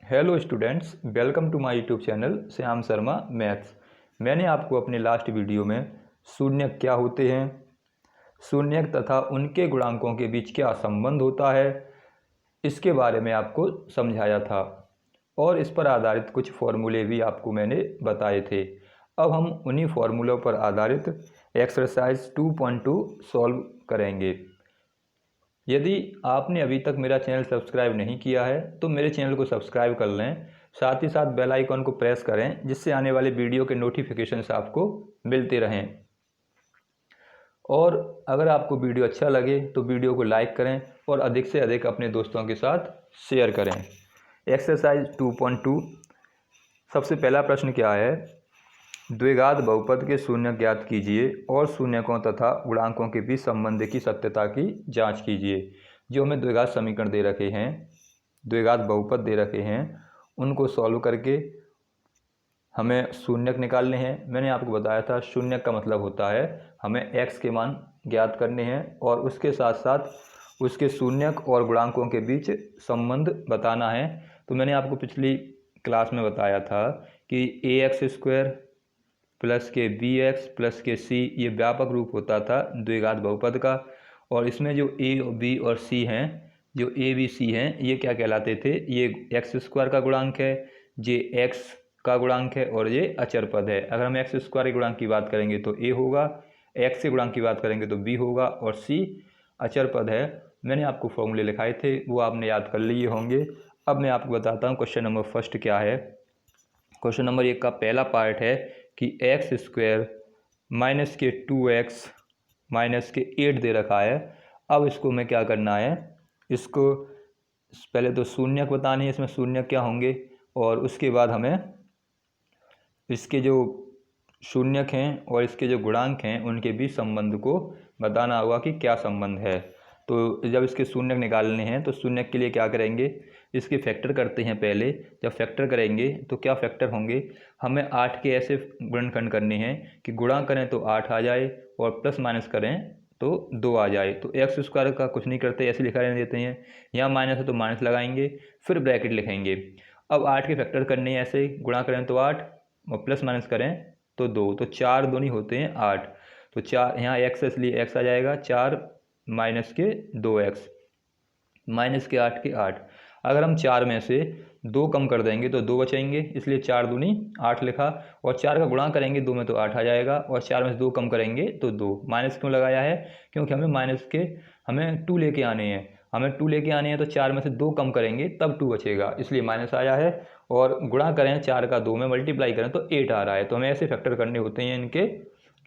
Hello students, welcome to my YouTube channel Shyam Sharma maths. मैंने आपको अपने लास्ट वीडियो में शून्यक क्या होते हैं, शून्यक तथा उनके गुणांकों के बीच क्या संबंध होता है, इसके बारे में आपको समझाया था और इस पर आधारित कुछ फॉर्मूले भी आपको मैंने बताए थे। अब हम उन्हीं फॉर्मूलों पर आधारित एक्सरसाइज 2.2 सॉल्व करेंगे। यदि आपने अभी तक मेरा चैनल सब्सक्राइब नहीं किया है तो मेरे चैनल को सब्सक्राइब कर लें, साथ ही साथ बेल आइकन को प्रेस करें जिससे आने वाले वीडियो के नोटिफिकेशंस आपको मिलते रहें। और अगर आपको वीडियो अच्छा लगे तो वीडियो को लाइक करें और अधिक से अधिक अपने दोस्तों के साथ शेयर करें। एक्सरसाइज 2.2 सबसे पहला प्रश्न क्या है, द्विघात बहुपद के शून्यक ज्ञात कीजिए और शून्यकों तथा गुणांकों के बीच संबंध की सत्यता की जांच कीजिए। जो हमें द्विघात समीकरण दे रखे हैं, द्विघात बहुपद दे रखे हैं, उनको सॉल्व करके हमें शून्यक निकालने हैं। मैंने आपको बताया था शून्यक का मतलब होता है हमें x के मान ज्ञात करने हैं और उसके साथ साथ उसके शून्यक और गुणांकों के बीच संबंध बताना है। तो मैंने आपको पिछली क्लास में बताया था कि ax² प्लस के bx प्लस के c ये व्यापक रूप होता था द्विघात बहुपद का। और इसमें जो a b और c हैं, जो a b c हैं, ये क्या कहलाते थे, ये x² का गुणांक है, ये x का गुणांक है और ये अचर पद है। अगर हम x² के गुणांक की बात करेंगे तो a होगा, x के गुणांक की बात करेंगे तो b होगा और c अचर पद है। मैंने आपको फॉर्मूले लिखाए थे, वो आपने याद कर लिए होंगे। अब मैं आपको बताता हूँ क्वेश्चन नंबर फर्स्ट क्या है। क्वेश्चन नंबर 1 का पहला पार्ट है कि x² माइनस के 2x माइनस के 8 दे रखा है। अब इसको हमें क्या करना है, इसको पहले तो शून्यक बतानी है, इसमें शून्यक क्या होंगे और उसके बाद हमें इसके जो शून्यक हैं और इसके जो गुणांक हैं उनके बीच संबंध को बताना होगा कि क्या संबंध है। तो जब इसके शून्यक निकालने हैं तो शून्यक के लिए क्या करेंगे, इसके फैक्टर करते हैं पहले। जब फैक्टर करेंगे तो क्या फैक्टर होंगे, हमें 8 के ऐसे गुणनखंड करने हैं कि गुणा करें तो 8 आ जाए और प्लस माइनस करें तो 2 आ जाए। तो x² का कुछ नहीं करते, ऐसे लिखा रहने देते हैं। यहाँ माइनस है तो माइनस लगाएंगे, फिर ब्रैकेट लिखेंगे। अब 8 के फैक्टर करने हैं, ऐसे गुणा करें तो 8 और प्लस माइनस करें तो 2, तो 4 दूनी होते हैं 8। तो 4 यहाँ x है इसलिए x आ जाएगा, 4 माइनस के 2x माइनस के 8 के 8। अगर हम 4 में से 2 कम कर देंगे तो 2 बचेंगे, इसलिए 4 दूनी 8 लिखा। और 4 का गुणा करेंगे 2 में तो 8 आ जाएगा और 4 में से 2 कम करेंगे तो 2। माइनस क्यों लगाया है, क्योंकि हमें 2 लेके आने हैं। हमें 2 लेके आने हैं तो 4 में से 2 कम करेंगे तब 2 बचेगा, इसलिए माइनस आया है। और गुणा करें 4 का 2 में, मल्टीप्लाई करें तो 8 आ रहा है। तो हमें ऐसे फैक्टर करने होते हैं इनके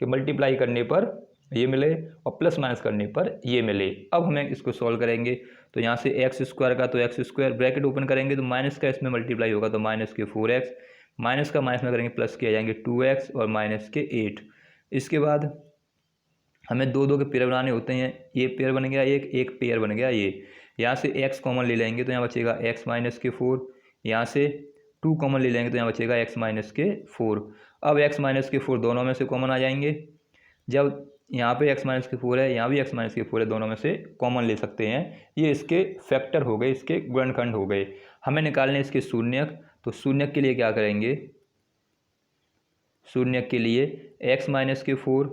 कि मल्टीप्लाई करने पर ये मिले और प्लस माइनस करने पर ये मिले। अब हमें इसको सॉल्व करेंगे तो यहाँ से x² का तो x² ब्रैकेट ओपन करेंगे तो माइनस का इसमें मल्टीप्लाई होगा तो माइनस के 4x, माइनस का माइनस में करेंगे प्लस के आ जाएंगे 2x और माइनस के 8। इसके बाद हमें 2 2 के पेयर बनाने होते हैं, ये पेयर बन गया एक पेयर बन गया ये। यहाँ से x कॉमन ले लेंगे तो यहाँ बचेगा x माइनस के 4, यहाँ से 2 कॉमन ले लेंगे तो यहाँ बचेगा x माइनस के 4। अब x माइनस के 4 दोनों में से कॉमन आ जाएंगे। जब यहाँ पे x माइनस के 4 है, यहाँ भी x माइनस के 4 है, दोनों में से कॉमन ले सकते हैं। ये इसके फैक्टर हो गए, इसके गुणनखंड हो गए। हमें निकालने इसके शून्यक, तो शून्यक के लिए क्या करेंगे, शून्यक के लिए x माइनस के 4,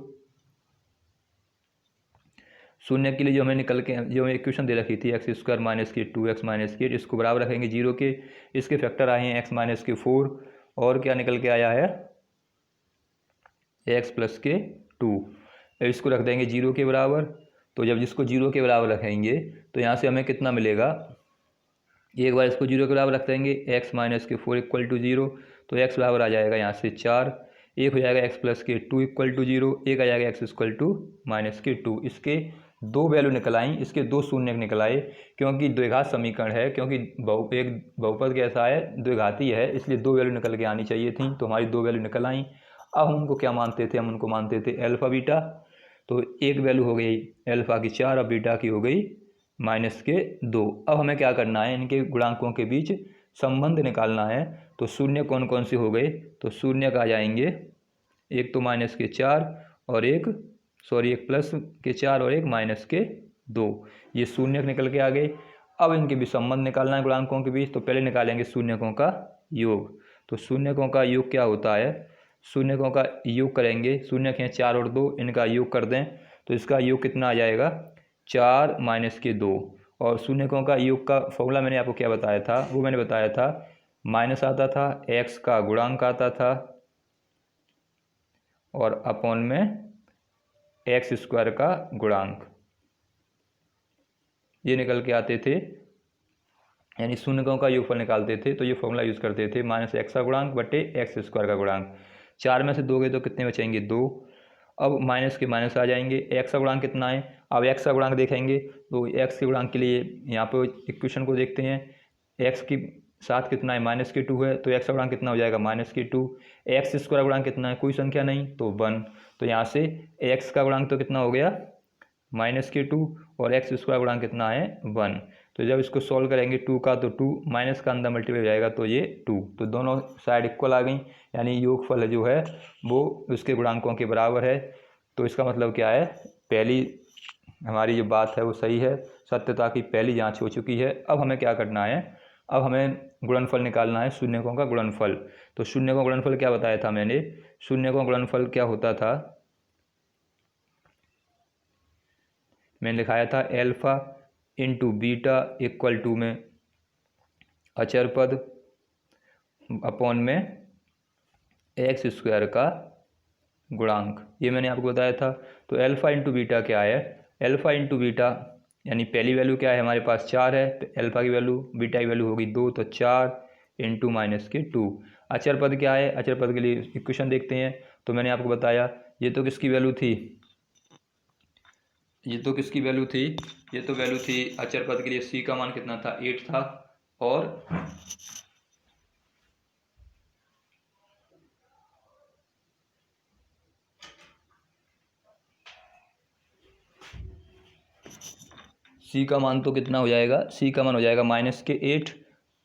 शून्य के लिए जो हमें इक्वेशन दे रखी थी x² माइनस के 2x माइनस के 8, इसको बराबर रखेंगे 0 के। इसके फैक्टर आए हैं x माइनस के 4 और क्या निकल के आया है x प्लस के 2। इसको रख देंगे 0 के बराबर। तो जब जिसको 0 के बराबर रखेंगे तो यहाँ से हमें कितना मिलेगा, एक बार इसको 0 के बराबर रख देंगे x माइनस के 4 इक्वल टू 0, तो x बराबर आ जाएगा यहाँ से 4, एक हो जाएगा x प्लस के 2 इक्वल टू 0, एक आ जाएगा x इक्वल टू माइनस के 2। इसके 2 वैल्यू निकल आई, इसके 2 शून्य निकल आए, क्योंकि द्विघात समीकरण है, क्योंकि एक बहुपद कैसा है, द्विघाती है, इसलिए 2 वैल्यू निकल के आनी चाहिए थी। तो हमारी 2 वैल्यू निकल आई। अब हम उनको क्या मानते थे, हम उनको मानते थे अल्फा बीटा। तो एक वैल्यू हो गई अल्फा की 4 और बीटा की हो गई माइनस के 2। अब हमें क्या करना है, इनके गुणांकों के बीच संबंध निकालना है। तो शून्य कौन कौन से हो गए, तो शून्य आ जाएंगे, एक तो माइनस के 4 और एक प्लस के 4 और एक माइनस के 2, ये शून्य निकल के आ गए। अब इनके बीच संबंध निकालना है गुणांकों के बीच, तो पहले निकालेंगे शून्यकों का योग। तो शून्यकों का योग क्या होता है, शून्यकों का योग करेंगे, शून्यक हैं 4 और 2, इनका योग कर दें तो इसका योग कितना आ जाएगा 4 माइनस के 2। और शून्यकों का योग का फॉर्मूला मैंने आपको क्या बताया था, वो मैंने बताया था माइनस आता था, x का गुणांक आता था और अपॉन में एक्स स्क्वायर का गुणांक, ये निकल के आते थे। यानी शून्यकों का योगफल निकालते थे तो ये फॉर्मूला यूज़ करते थे माइनस एक्स का गुणांक बटे एक्स स्क्वायर का गुणांक। 4 में से 2 गए तो कितने बचेंगे 2। अब माइनस के माइनस आ जाएंगे, एक्स का गुणांक कितना है, अब एक्स का गुणांक देखेंगे तो एक्स के गुणांक के लिए यहाँ पे इक्वेशन को देखते हैं, एक्स के साथ कितना है माइनस के 2 है, तो एक्स का गुणांक कितना हो जाएगा माइनस के 2। एक्स स्क्वायर गुणांक कितना है, कोई संख्या नहीं तो 1, तो यहाँ से एक्स का गुणांक तो कितना हो गया माइनस के 2 और एक्स स्क्वायर गुणांक कितना है 1। तो जब इसको सॉल्व करेंगे 2 का तो 2 माइनस का अंदर मल्टीप्लाई हो जाएगा तो ये 2, तो दोनों साइड इक्वल आ गई, यानी योगफल जो है वो उसके गुणांकों के बराबर है। तो इसका मतलब क्या है, पहली हमारी जो बात है वो सही है, सत्यता की पहली जांच हो चुकी है। अब हमें क्या करना है, अब हमें गुणनफल निकालना है, शून्यकों का गुणनफल। तो शून्यकों का गुणनफल क्या बताया था मैंने, शून्यकों का गुणनफल क्या होता था, मैंने लिखाया था alpha into beta equal to में अचर पद अपॉन में एक्स स्क्वायर का गुणांक, ये मैंने आपको बताया था। तो एल्फा इंटू बीटा क्या है, एल्फा इंटू बीटा यानी पहली वैल्यू क्या है हमारे पास 4 है, एल्फा की वैल्यू, बीटा की वैल्यू होगी 2, तो 4 इंटू माइनस के 2। अचर पद क्या है, अचर पद के लिए इक्वेशन देखते हैं। तो मैंने आपको बताया ये तो किसकी वैल्यू थी, ये तो किसकी वैल्यू थी, ये तो वैल्यू थी अचर पद के लिए, सी का मान कितना था 8 था, और सी का मान तो कितना हो जाएगा, सी का मान हो जाएगा माइनस के 8,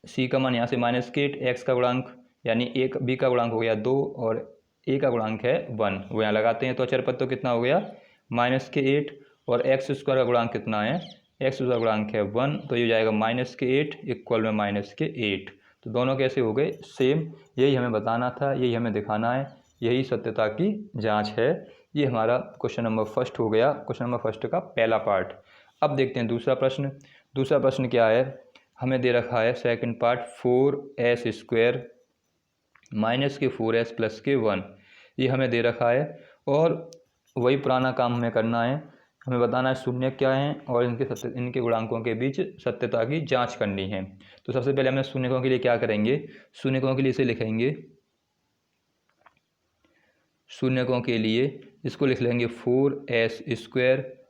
सी का मान यहाँ से माइनस के 8, एक्स का गुणांक यानी एक, बी का गुणांक हो गया 2 और ए का गुणांक है 1, वो यहाँ लगाते हैं। तो अचर पद तो कितना हो गया माइनस के 8 और एक्स स्क्वायर का गुणांक कितना है, एक्स स्क्वायर गुणांक है 1, तो ये हो जाएगा माइनस के 8 इक्वल में माइनस के 8। तो दोनों कैसे हो गए सेम, यही हमें बताना था, यही हमें दिखाना है, यही सत्यता की जाँच है। ये हमारा क्वेश्चन नंबर फर्स्ट हो गया, क्वेश्चन नंबर फर्स्ट का पहला पार्ट। अब देखते हैं दूसरा प्रश्न। दूसरा प्रश्न क्या है, हमें दे रखा है second part 4s square minus के 4s प्लस के 1, ये हमें दे रखा है। और वही पुराना काम हमें करना है, हमें बताना है शून्य क्या है और इनके गुणांकों के बीच सत्यता की जांच करनी है। तो सबसे पहले हमें शून्यकों के लिए क्या करेंगे, शून्यकों के लिए इसे लिखेंगे, शून्यकों के लिए इसको लिख लेंगे 4s स्क्वायर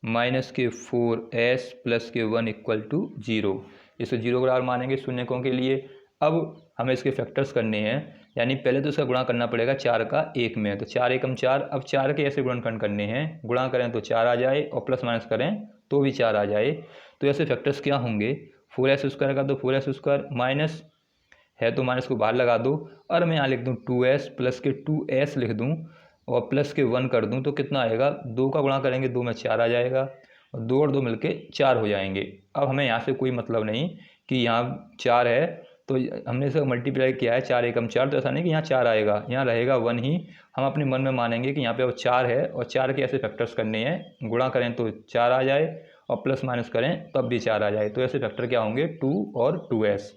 माइनस के 4s प्लस के 1 इक्वल टू 0, इसको 0 बराबर मानेंगे शून्यकों के लिए। अब हमें इसके फैक्टर्स करने हैं, यानी पहले तो इसका गुणा करना पड़ेगा 4 का 1 में, तो 4 एकम 4। अब 4 के ऐसे गुणनखंड करने हैं, गुणा करें तो 4 आ जाए और प्लस माइनस करें तो भी 4 आ जाए। तो ऐसे फैक्टर्स क्या होंगे, 4s स्क्वायर का तो 4s स्क्वायर, माइनस है तो माइनस को बाहर लगा दो, और मैं यहाँ लिख दूँ 2s प्लस के 2s लिख दूँ और प्लस के 1 कर दूं तो कितना आएगा, 2 का गुणा करेंगे 2 में 4 आ जाएगा और 2 और 2 मिलके 4 हो जाएंगे। अब हमें यहाँ से कोई मतलब नहीं कि यहाँ 4 है तो हमने इसे मल्टीप्लाई किया है 4 एकम 4, तो ऐसा नहीं कि यहाँ 4 आएगा, यहाँ रहेगा 1 ही। हम अपने मन में मानेंगे कि यहाँ पे अब 4 है और 4 के ऐसे फैक्टर्स करने हैं, गुणा करें तो 4 आ जाए और प्लस माइनस करें तब भी 4 आ जाए। तो ऐसे फैक्टर क्या होंगे 2 और 2s।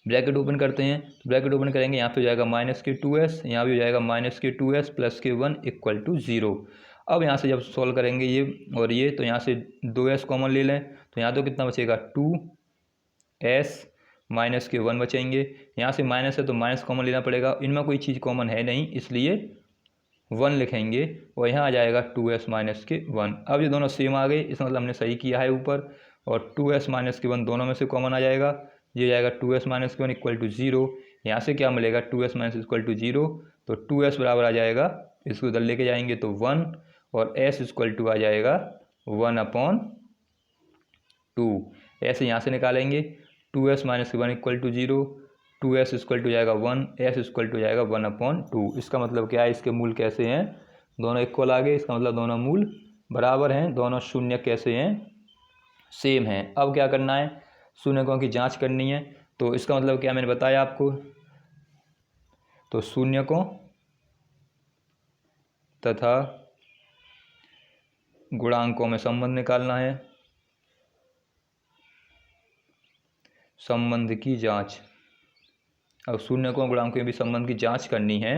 ब्रैकेट ओपन करते हैं, तो ब्रैकेट ओपन करेंगे, यहाँ पे हो जाएगा माइनस के 2s, यहाँ भी हो जाएगा माइनस के 2s प्लस के 1 इक्वल टू 0। अब यहाँ से जब सॉल्व करेंगे ये और ये, तो यहाँ से 2s कॉमन ले लें, तो यहाँ तो कितना बचेगा 2s माइनस के 1 बचेंगे। यहाँ से माइनस है तो माइनस कॉमन लेना पड़ेगा, इनमें कोई चीज़ कॉमन है नहीं इसलिए 1 लिखेंगे और यहाँ आ जाएगा 2s माइनस के 1। अब ये दोनों सेम आ गए, इसका मतलब हमने सही किया है ऊपर, और 2s माइनस के 1 दोनों में से कॉमन आ जाएगा, ये जाएगा 2s माइनस के 1 इक्वल टू 0। यहाँ से क्या मिलेगा 2s माइनस इक्वल टू 0, तो 2s बराबर आ जाएगा, इसको इधर लेके जाएंगे तो 1 और s इक्वल टू आ जाएगा 1/2। ऐसे यहाँ से निकालेंगे 2s माइनस के 1 equal to 0, 2s equal to जाएगा 1, s इक्वल टू जाएगा 1/2। इसका मतलब क्या है, इसके मूल कैसे हैं, दोनों इक्वल आ गए, इसका मतलब दोनों मूल बराबर हैं। दोनों शून्य कैसे हैं, सेम है। अब क्या करना है, शून्यकों की जांच करनी है। तो इसका मतलब क्या मैंने बताया आपको, तो शून्यकों तथा गुणांकों में संबंध निकालना है, संबंध की जांच। अब शून्यकों गुणांकों में भी संबंध की जांच करनी है।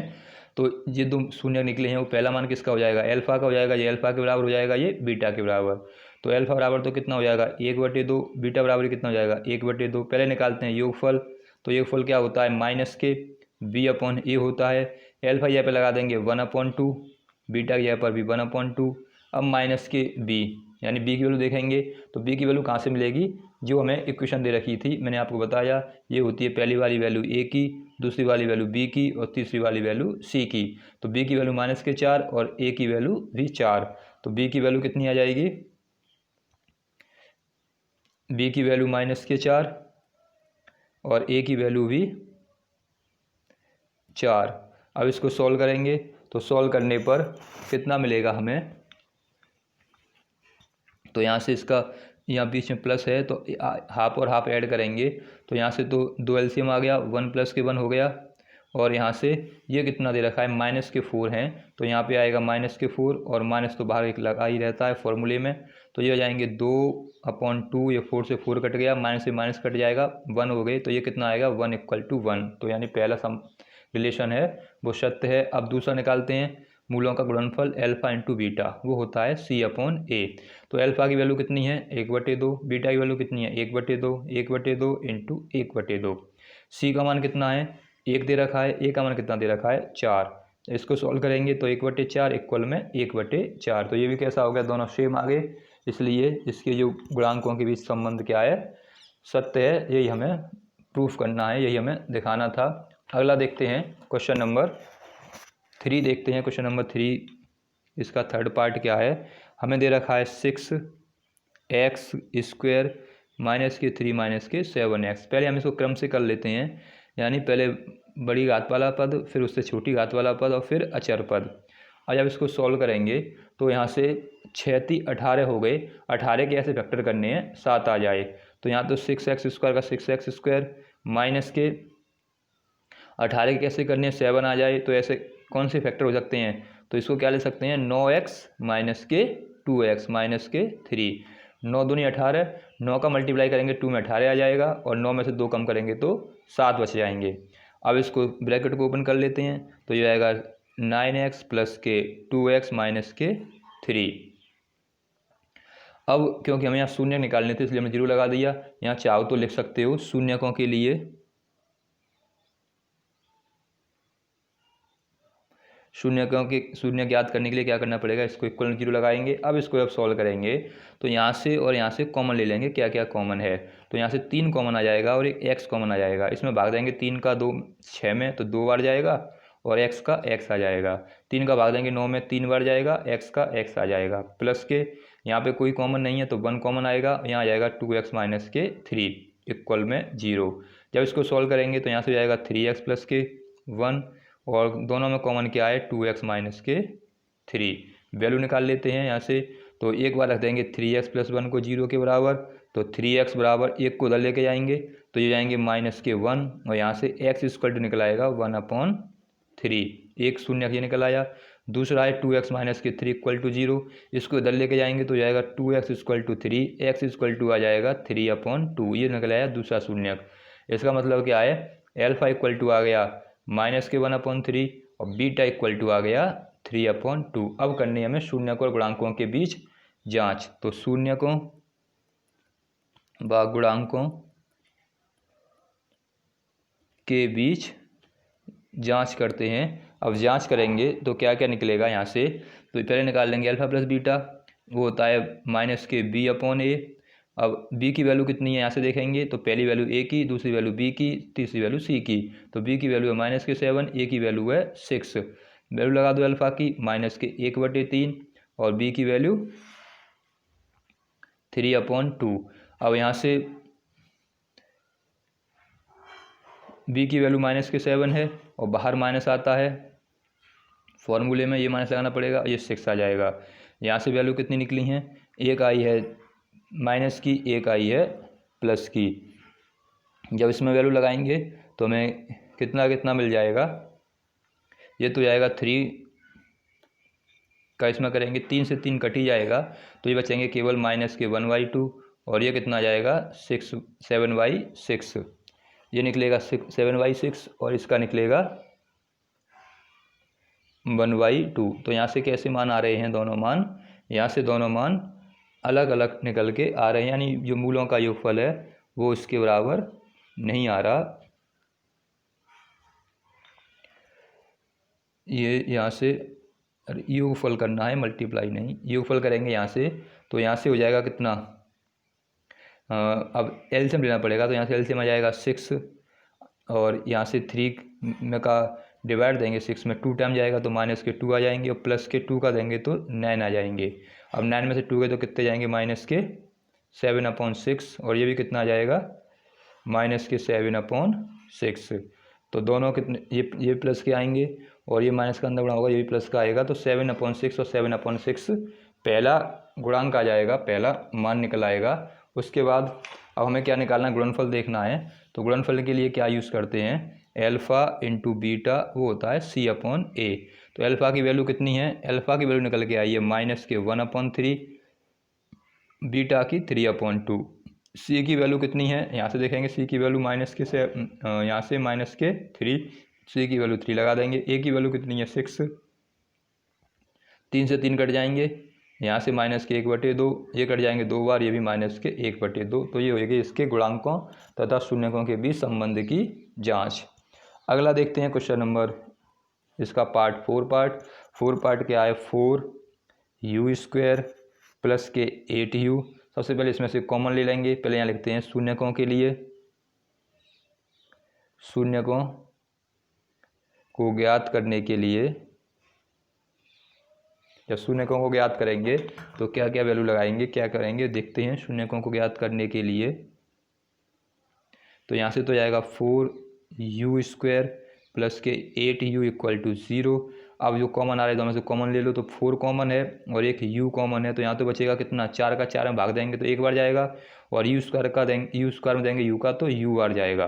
तो ये दो शून्य निकले हैं, वो पहला मान किसका हो जाएगा, अल्फा का हो जाएगा। ये अल्फा के बराबर हो जाएगा, ये बीटा के बराबर। तो अल्फा बराबर तो कितना हो जाएगा 1/2, बीटा बराबर कितना हो जाएगा 1/2। पहले निकालते हैं योगफल। तो योगफल क्या होता है, माइनस के b/a होता है। अल्फा यहाँ पे लगा देंगे 1/2, बीटा की जगह पर भी 1/2। अब माइनस के b, यानी b की वैल्यू देखेंगे। तो b की वैल्यू कहाँ से मिलेगी, जो हमें इक्वेशन दे रखी थी, मैंने आपको बताया। ये होती है पहली वाली वैल्यू a की, दूसरी वाली वैल्यू b की और तीसरी वाली वैल्यू c की। तो b की वैल्यू -4 और a की वैल्यू भी 4। तो b की वैल्यू कितनी आ जाएगी, b की वैल्यू -4 और a की वैल्यू भी 4। अब इसको सॉल्व करेंगे। तो सॉल्व करने पर कितना मिलेगा हमें, तो यहाँ से इसका यहाँ बीच में प्लस है, तो हाफ और हाफ ऐड करेंगे। तो यहाँ से तो 2 एलसीएम आ गया, 1 + 1 हो गया। और यहाँ से ये कितना दे रखा है, -4 हैं। तो यहाँ पे आएगा -4, और माइनस तो बाहर एक लगा ही रहता है फॉर्मूले में। तो ये हो जाएंगे 2/2, ये 4 से 4 कट गया, माइनस से माइनस कट जाएगा, 1 हो गए। तो ये कितना आएगा 1 = 1। तो यानी पहला सम रिलेशन है वो सत्य है। अब दूसरा निकालते हैं, मूलों का गुणनफल अल्फा × बीटा, वो होता है c/a। तो अल्फा की वैल्यू कितनी है 1/2, बीटा की वैल्यू कितनी है 1/2, 1/2 × 1/2। c का मान कितना है 1 दे रखा है, a का मान कितना दे रखा है 4। इसको सॉल्व करेंगे तो 1/4 इक्वल में 1/4। तो ये भी कैसा हो गया, दोनों सेम आ गए। इसलिए इसके जो गुणांकों के बीच संबंध क्या है, सत्य है। यही हमें प्रूफ करना है, यही हमें दिखाना था। अगला देखते हैं क्वेश्चन नंबर 3 देखते हैं। क्वेश्चन नंबर 3 इसका थर्ड पार्ट क्या है, हमें दे रखा है 6x² -3 -7x। पहले हम इसको क्रम से कर लेते हैं, यानी पहले बड़ी घात वाला पद, फिर उससे छोटी घात वाला पद और फिर अचर पद। और जब इसको सॉल्व करेंगे तो यहाँ से 6 × 18 हो गए। 18 के ऐसे फैक्टर करने हैं 7 आ जाए। तो यहाँ तो 6x² का 6x² माइनस के 18 के कैसे करने हैं 7 आ जाए। तो ऐसे कौन से फैक्टर हो सकते हैं, तो इसको क्या ले सकते हैं 9x - 2x - 3। 9 दूनी 18, 9 का मल्टीप्लाई करेंगे 2 में 18 आ जाएगा, और 9 में से 2 कम करेंगे तो 7 बच जाएंगे। अब इसको ब्रैकेट को ओपन कर लेते हैं। तो ये आएगा 9x + 2x - 3। अब क्योंकि हमें यहाँ शून्य निकालने थे इसलिए हमने 0 लगा दिया। यहाँ चाहो तो लिख सकते हो शून्यकों के लिए शून्य ज्ञात करने के लिए क्या करना पड़ेगा, इसको इक्वल 0 लगाएंगे। अब इसको जब सॉल्व करेंगे तो यहाँ से और यहाँ से कॉमन ले लेंगे, क्या क्या कॉमन है। तो यहाँ से 3 कॉमन आ जाएगा और एक x कॉमन आ जाएगा। इसमें भाग देंगे 3 का 2 6 में, तो 2 बार जाएगा, और x का x आ जाएगा। 3 का भाग देंगे 9 में, 3 बार जाएगा, x का x आ जाएगा। प्लस के यहाँ पे कोई कॉमन नहीं है तो 1 कॉमन आएगा, यहाँ आ जाएगा 2x - 3 इक्वल में 0। जब इसको सॉल्व करेंगे तो यहाँ से जाएगा 3x + 1, और दोनों में कॉमन क्या है 2x - 3। वैल्यू निकाल लेते हैं यहाँ से। तो एक बार रख देंगे 3x + 1 को 0 के बराबर। तो 3x बराबर 1 को उधर लेके जाएंगे तो ये जाएंगे -1, और यहाँ से x निकल आएगा 1/3। एक शून्य ये निकल आया। दूसरा है 2x - 3 = 0। इसको इधर लेके जाएंगे तो जाएगा 2x = 3, x आ जाएगा 3/2। ये निकल आया दूसरा शून्य। इसका मतलब क्या है, अल्फा आ गया -1/3 और बीटा आ गया 3/2। अब करनी है हमें शून्यकों और गुणांकों के बीच जांच। तो शून्यकों व गुणांकों के बीच जांच करते हैं। अब जांच करेंगे तो क्या क्या निकलेगा यहाँ से, तो पहले निकाल लेंगे अल्फा + बीटा, वो होता है -b/a। अब b की वैल्यू कितनी है यहाँ से देखेंगे, तो पहली वैल्यू a की, दूसरी वैल्यू b की, तीसरी वैल्यू c की। तो b की वैल्यू है -7, a की वैल्यू है 6। वैल्यू लगा दो अल्फा की -1/3 और b की वैल्यू 3/2। अब यहाँ से b की वैल्यू -7 है और बाहर माइनस आता है, फॉर्मूले में ये माइनस लगाना पड़ेगा, ये 6 आ जाएगा। यहाँ से वैल्यू कितनी निकली हैं, एक आई है माइनस की एक आई है प्लस की। जब इसमें वैल्यू लगाएंगे तो हमें कितना कितना मिल जाएगा, ये तो जाएगा 3 का, इसमें करेंगे 3 से 3 कट ही जाएगा, तो ये बचेंगे केवल माइनस के 1/2, और ये कितना आ जाएगा 7/6, ये निकलेगा 7/6 और इसका निकलेगा 1/2। तो यहाँ से कैसे मान आ रहे हैं, दोनों मान, यहाँ से दोनों मान अलग अलग निकल के आ रहे हैं, यानी जो मूलों का योगफल है वो इसके बराबर नहीं आ रहा। ये यहाँ से योगफल करना है, मल्टीप्लाई नहीं, योगफल करेंगे यहाँ से, तो यहाँ से हो जाएगा कितना, अब एलसीएम लेना पड़ेगा, तो यहाँ से एलसीएम आ जाएगा 6, और यहाँ से 3 में का डिवाइड देंगे 6 में, 2 टाइम जाएगा तो माइनस के 2 आ जाएंगे, और प्लस के 2 का देंगे तो 9 आ जाएंगे। अब 9 में से 2 गए तो कितने जाएंगे, माइनस के 7/6, और ये भी कितना आ जाएगा, माइनस के 7/6। तो दोनों कितने, ये प्लस के आएंगे और ये माइनस का अंदर गुणा होगा, ये भी प्लस का आएगा, तो 7/6 और 7/6 पहला गुणांक आ जाएगा, पहला मान निकल आएगा। उसके बाद अब हमें क्या निकालना है, गुणनफल देखना है। तो गुणनफल के लिए क्या यूज़ करते हैं, एल्फ़ा इंटू बीटा, वो होता है C/A। तो एल्फ़ा की वैल्यू कितनी है, एल्फ़ा की वैल्यू निकल के आई है माइनस के 1/3, बीटा की 3/2। सी की वैल्यू कितनी है, यहाँ से देखेंगे सी की वैल्यू माइनस के से यहाँ से माइनस के 3, सी की वैल्यू 3 लगा देंगे। ए की वैल्यू कितनी है 6, 3 से 3 कट जाएंगे, यहाँ से माइनस के 1/2, ये कट जाएंगे 2 बार, ये भी माइनस के 1/2। तो ये होगी इसके गुणांकों तथा शून्यकों के बीच संबंध की जाँच। अगला देखते हैं क्वेश्चन नंबर, इसका पार्ट 4 पार्ट क्या है, 4u² प्लस के 8u। सबसे पहले इसमें से कॉमन ले लेंगे, पहले यहाँ लिखते हैं शून्यकों के लिए, शून्यकों को ज्ञात करने के लिए, जब शून्यकों को ज्ञात करेंगे तो क्या क्या वैल्यू लगाएंगे, क्या करेंगे देखते हैं। शून्यकों को ज्ञात करने के लिए तो यहाँ से तो जाएगा 4u² प्लस के 8u = 0। अब जो कॉमन आ रहा है दोनों से कॉमन ले लो, तो 4 कॉमन है और एक u कॉमन है, तो यहाँ तो बचेगा कितना, 4 का 4 में भाग देंगे तो एक बार जाएगा, और u² का देंगे, u² में देंगे u का तो u बार जाएगा,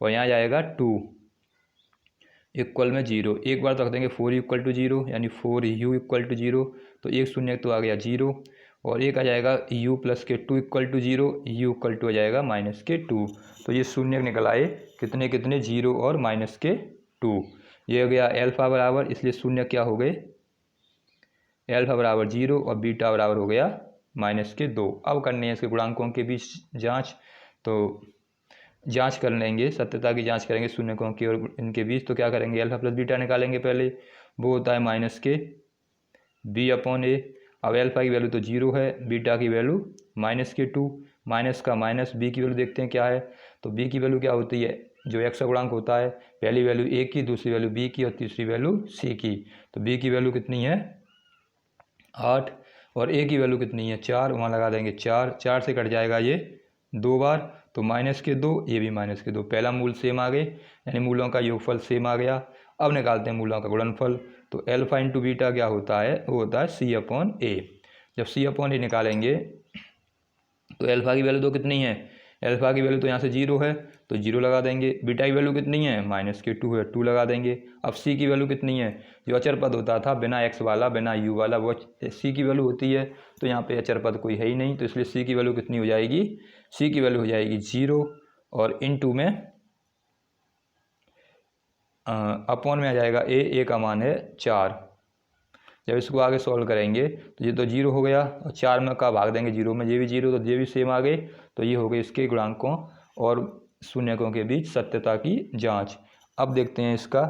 और यहाँ जाएगा 2 इक्वल में 0, एक बार तो रख देंगे 4u = 0, यानी 4u = 0, तो एक शून्य तो आ गया 0, और एक आ जाएगा u प्लस के 2 = 0, u = हो जाएगा माइनस के 2। तो ये शून्य निकल आए कितने कितने, 0 और माइनस के 2। ये हो गया एल्फा बराबर, इसलिए शून्य क्या हो गए, एल्फा बराबर 0 और बीटा बराबर हो गया माइनस के 2। अब करने हैं इसके गुणांकों के बीच जाँच, तो जांच कर लेंगे, सत्यता की जांच करेंगे शून्यकों की और इनके बीच। तो क्या करेंगे, अल्फा प्लस बीटा निकालेंगे पहले, वो होता है माइनस के b/a। अब अल्फा की वैल्यू तो 0 है, बीटा की वैल्यू माइनस के 2, माइनस का माइनस, b की वैल्यू देखते हैं क्या है। तो b की वैल्यू क्या होती है, जो x का गुणांक होता है, पहली वैल्यू a की, दूसरी वैल्यू b की और तीसरी वैल्यू c की। तो b की वैल्यू कितनी है 8, और a की वैल्यू कितनी है 4, वहाँ लगा देंगे 4, 4 से कट जाएगा ये 2 बार, तो माइनस के 2, ये भी माइनस के 2, पहला मूल सेम आ गए, यानी मूलों का योगफल सेम आ गया। अब निकालते हैं मूलों का गुणनफल। तो एल्फा इंटू बीटा क्या होता है, वो होता है C/A। जब C/A निकालेंगे तो एल्फा की वैल्यू तो कितनी है, एल्फा की वैल्यू तो यहाँ से 0 है, तो 0 लगा देंगे। बीटा की वैल्यू कितनी है, माइनस के 2 है, 2 लगा देंगे। अब c की वैल्यू कितनी है, जो अचर पद होता था बिना x वाला, बिना u वाला, वो c की वैल्यू होती है, तो यहाँ पे अचर पद कोई है ही नहीं, तो इसलिए c की वैल्यू कितनी हो जाएगी, c की वैल्यू हो जाएगी 0, और इनटू में अपॉन में आ जाएगा a का मान है 4। जब इसको आगे सॉल्व करेंगे तो ये तो 0 हो गया, और 4 में का भाग देंगे 0 में, ये भी 0, तो ये भी सेम आ गए। तो ये हो गए इसके गुणांकों और शून्यकों के बीच सत्यता की जांच। अब देखते हैं इसका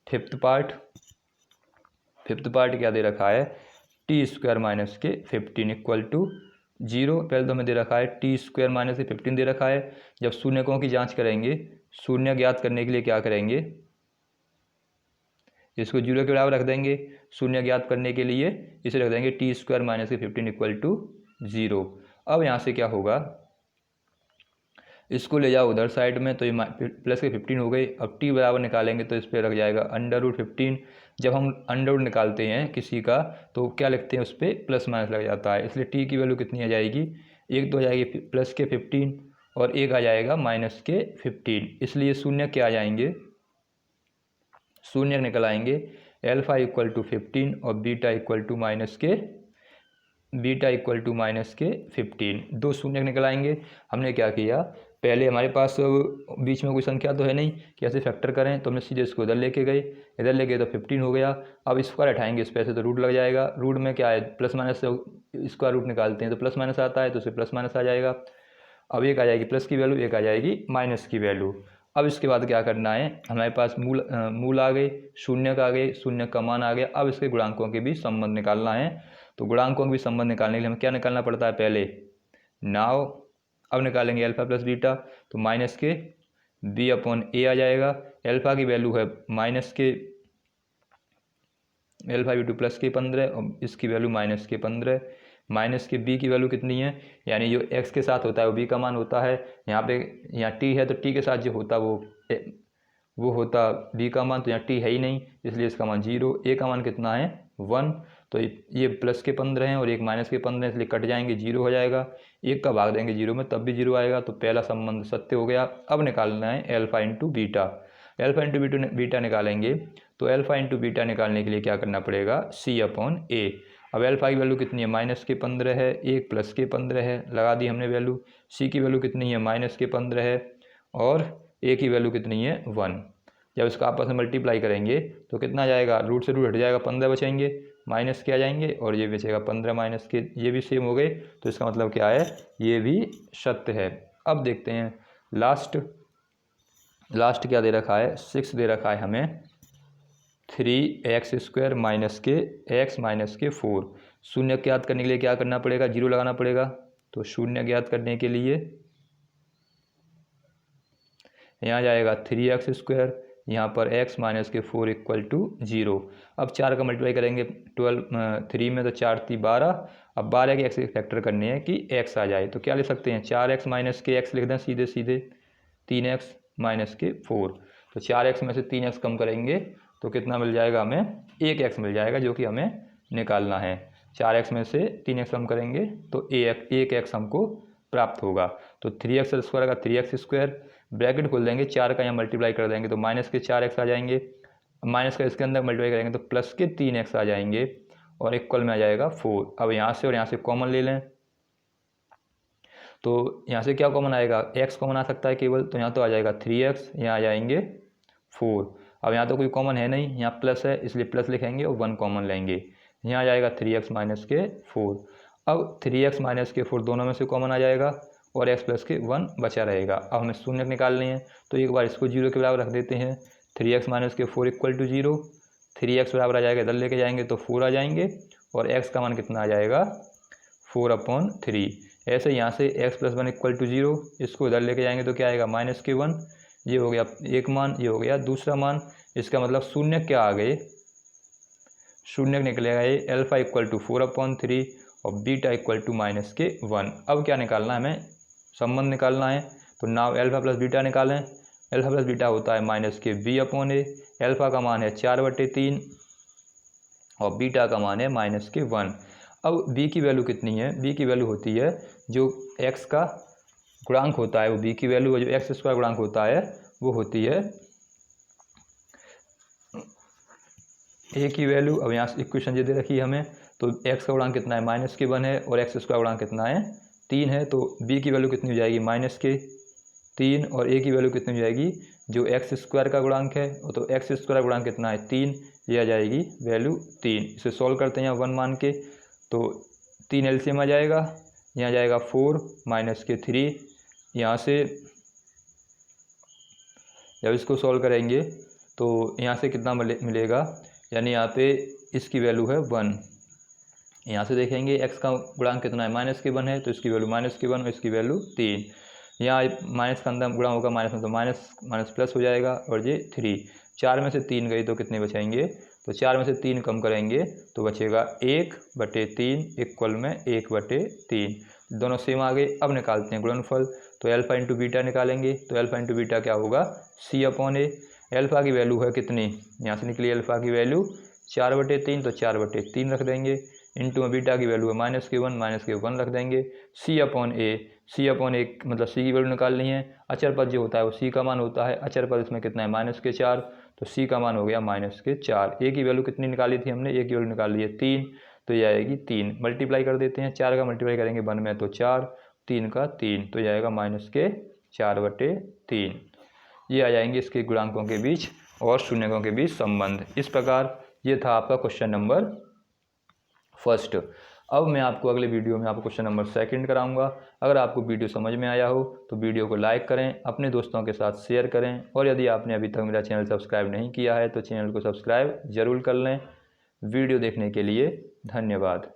फिफ्थ पार्ट क्या दे रखा है, t² माइनस के 15 = 0। पहले तो हमें दे रखा है t² माइनस के 15 दे रखा है। जब शून्यकों की जांच करेंगे, शून्य ज्ञात करने के लिए क्या करेंगे, इसको 0 के बराबर रख देंगे, शून्य ज्ञात करने के लिए इसे रख देंगे t² माइनस के 15 = 0। अब यहाँ से क्या होगा, इसको ले जाओ उधर साइड में, तो ये प्लस के 15 हो गए। अब t बराबर निकालेंगे तो इस पर रख जाएगा √15। जब हम अंडर निकालते हैं किसी का तो क्या लिखते हैं, उस पर प्लस माइनस लग जाता है, इसलिए t की वैल्यू कितनी आ जाएगी, एक तो आ जाएगी प्लस के 15 और एक आ जाएगा माइनस के 15, इसलिए शून्य क्या आ जाएंगे, शून्य निकल आएंगे अल्फा इक्वल टू 15 और बीटा इक्वल टू माइनस के 15, दो शून्य निकल आएंगे। हमने क्या किया, पहले हमारे पास बीच में कोई संख्या तो है नहीं कि ऐसे फैक्टर करें, तो हमने सीधे इसको इधर लेके गए, इधर लेके तो 15 हो गया। अब स्क्वायर हटाएंगे इस पैसे तो रूट लग जाएगा, रूट में क्या है प्लस माइनस से स्क्वायर रूट निकालते हैं तो प्लस माइनस आता है, तो उसे प्लस माइनस आ जाएगा। अब एक आ जाएगी प्लस की वैल्यू, एक आ जाएगी माइनस की वैल्यू। अब इसके बाद क्या करना है, हमारे पास मूल आ गए, शून्य का आ गए, शून्य का मान आ गया। अब इसके गुणांकों के बीच संबंध निकालना है, तो गुणांकों के बीच संबंध निकालने के लिए हमें क्या निकालना पड़ता है, पहले नाव। अब निकालेंगे अल्फा प्लस बीटा, तो माइनस के बी अपॉन ए आ जाएगा। अल्फा की वैल्यू है माइनस के अल्फा बी टू प्लस के 15 और इसकी वैल्यू माइनस के 15। माइनस के बी की वैल्यू कितनी है, यानी जो एक्स के साथ होता है वो बी का मान होता है। यहाँ टी है तो टी के साथ जो होता वो होता बी का मान, तो यहाँ टी है ही नहीं, इसलिए इसका मान 0। ए का मान कितना है 1, तो ये प्लस के 15 हैं और एक माइनस के 15 इसलिए कट जाएंगे, 0 हो जाएगा। एक का भाग देंगे 0 में तब भी 0 आएगा, तो पहला संबंध सत्य हो गया। अब निकालना है alpha into beta. Alpha into beta निकालेंगे, तो अल्फा इंटू बीटा निकालने के लिए क्या करना पड़ेगा, सी अपॉन ए। अब अल्फा की वैल्यू कितनी है, माइनस के 15 है, एक प्लस के 15 है, लगा दी हमने वैल्यू। सी की वैल्यू कितनी है, माइनस के 15 है, और ए की वैल्यू कितनी है 1। जब इसका आपस में मल्टीप्लाई करेंगे तो कितना जाएगा, रूट से रूट हट जाएगा, 15 बचेंगे, माइनस के आ जाएंगे और ये बचेगा 15 माइनस के, ये भी सेम हो गए। तो इसका मतलब क्या है, ये भी सत्य है। अब देखते हैं लास्ट क्या दे रखा है, 6 दे रखा है हमें 3x² माइनस के x माइनस के 4। शून्य ज्ञात करने के लिए क्या करना पड़ेगा, 0 लगाना पड़ेगा। तो शून्य ज्ञात करने के लिए यहाँ जाएगा 3x², यहाँ पर x माइनस के 4 इक्वल टू 0। अब 4 का मल्टीप्लाई करेंगे 3 में, तो 4 × 3 = 12। अब 12 के x फैक्टर करने हैं कि x आ जाए, तो क्या लिख सकते हैं, 4x माइनस के x लिख दें सीधे सीधे, 3x माइनस के 4। तो 4x में से 3x कम करेंगे तो कितना मिल जाएगा हमें, 1x मिल जाएगा, जो कि हमें निकालना है। 4x में से 3x कम करेंगे तो 1x हमको प्राप्त होगा। तो 3x² का 3x², ब्रैकेट खोल देंगे, 4 का यहाँ मल्टीप्लाई कर देंगे तो माइनस के 4x आ जाएंगे, माइनस का इसके अंदर मल्टीप्लाई करेंगे तो प्लस के 3x आ जाएंगे, और इक्वल में आ जाएगा 4। अब यहाँ से और यहाँ से कॉमन ले लें, तो यहाँ से क्या कॉमन आएगा, x कॉमन आ सकता है केवल, तो यहाँ तो आ जाएगा 3x, यहाँ आ जाएंगे 4। अब यहाँ तो कोई कॉमन है नहीं, यहाँ प्लस है इसलिए प्लस लिखेंगे और 1 कॉमन लेंगे, यहाँ आ जाएगा 3x माइनस के 4। अब 3x माइनस के 4 दोनों में से कॉमन आ जाएगा और x प्लस के 1 बचा रहेगा। अब हमें शून्य निकालने हैं, तो एक बार इसको 0 के बराबर रख देते हैं, 3x माइनस के 4 इक्वल टू 0। 3x बराबर आ जाएगा, इधर लेके जाएंगे तो 4 आ जाएंगे, और x का मान कितना आ जाएगा 4/3। ऐसे यहाँ से x प्लस 1 इक्वल टू 0, इसको इधर लेके जाएंगे तो क्या आएगा माइनस के 1। ये हो गया एक मान, ये हो गया दूसरा मान। इसका मतलब शून्य क्या आ गए, शून्य निकलेगा ये अल्फा इक्वल टू 4/3 और बीटा इक्वल टू माइनस के 1। अब क्या निकालना है, हमें संबंध निकालना है, तो नाउ अल्फा प्लस बीटा निकालें। अल्फा प्लस बीटा होता है माइनस के b/a। अल्फा का मान है 4/3 और बीटा का मान है माइनस के 1। अब b की वैल्यू कितनी है, b की वैल्यू होती है जो x का गुणांक होता है, वो b की वैल्यू जो x² गुणांक होता है वो होती है a की वैल्यू। अब यहाँ इक्वेशन ये दे रखी है हमें, तो x का गुणांक कितना है माइनस के 1 है और x² गुणांक कितना है 3 है, तो b की वैल्यू कितनी हो जाएगी माइनस के 3 और a की वैल्यू कितनी हो जाएगी, जो x² का गुणांक है, तो x² गुणांक कितना है 3, ये आ जाएगी वैल्यू 3। इसे सॉल्व करते हैं यहाँ 1 मान के, तो 3 एलसीएम आ जाएगा, यहाँ जाएगा 4 माइनस के 3। यहाँ से जब इसको सॉल्व करेंगे तो यहाँ से कितना मिलेगा, यानी यहाँ पे इसकी वैल्यू है 1। यहाँ से देखेंगे x का गुणांक कितना है माइनस के 1 है, तो इसकी वैल्यू माइनस के 1 और इसकी वैल्यू 3। यहाँ माइनस का अंदर गुणा होगा माइनस में, तो माइनस माइनस प्लस हो जाएगा, और ये 3। 4 में से 3 गई तो कितने बचेंगे, तो 4 में से 3 कम करेंगे तो बचेगा 1/3 इक्वल में 1/3। दोनों सेम आ गए। अब निकालते हैं गुणनफल, तो अल्फा इंटू बीटा निकालेंगे, तो अल्फा इंटू बीटा क्या होगा c/a। अल्फा की वैल्यू है कितनी, यहाँ से निकली अल्फा की वैल्यू 4/3, तो 4/3 रख देंगे। इंटू में बीटा की वैल्यू है -Q1 रख देंगे। C अपॉन ए मतलब C की वैल्यू निकालनी है। अचर पद जो होता है वो C का मान होता है। अचर पद इसमें कितना है -4, तो C का मान हो गया -4। ए की वैल्यू कितनी निकाली थी हमने, ए की वैल्यू निकाल ली है 3, तो ये आएगी 3। मल्टीप्लाई कर देते हैं, 4 का मल्टीप्लाई करेंगे 1 में तो 4, 3 का 3, तो ये आएगा -4/3। ये आ जाएंगे इसके गुणांकों के बीच और शून्यकों के बीच संबंध। इस प्रकार ये था आपका क्वेश्चन नंबर फर्स्ट। अब मैं आपको अगले वीडियो में आपको क्वेश्चन नंबर सेकंड कराऊंगा। अगर आपको वीडियो समझ में आया हो तो वीडियो को लाइक करें, अपने दोस्तों के साथ शेयर करें, और यदि आपने अभी तक मेरा चैनल सब्सक्राइब नहीं किया है तो चैनल को सब्सक्राइब जरूर कर लें। वीडियो देखने के लिए धन्यवाद।